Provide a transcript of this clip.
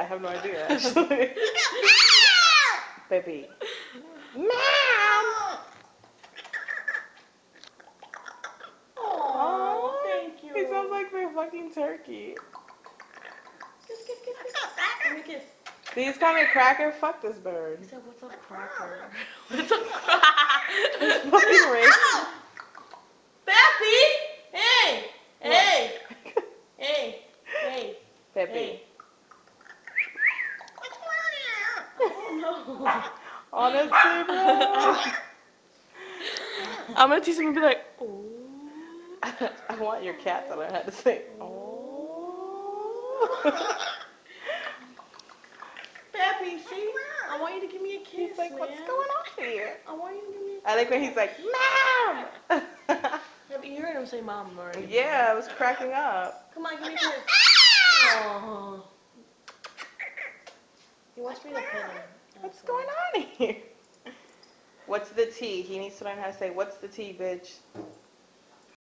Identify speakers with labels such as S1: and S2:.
S1: I have no idea, actually. Pepi. Meow.
S2: Oh, thank you.
S1: He sounds like the fucking turkey.
S2: Kiss, kiss, kiss, kiss. Give me a kiss.
S1: These kind of cracker? Fuck this bird.
S2: He said, what's up, cracker? What's up, cracker?
S1: It's fucking racist.
S2: Pepi! Hey! Hey! Hey! Hey!
S1: Pepi.
S2: Hey! No.
S1: Honestly, bro.
S2: I'm gonna teach him and be like, oh.
S1: I want your cat to learn how to say, oh.
S2: Pepi, see? I want you to give me a kiss,
S1: He's like,
S2: man.
S1: what's going on here?
S2: I want you to give me a kiss.
S1: I like when he's like, Mom!
S2: You heard him say mom already.
S1: Yeah, I was cracking up.
S2: Come on, give me a kiss. Oh. He wants me to pet him.
S1: What's going on here? What's the tea? He needs to learn how to say, what's the tea, bitch?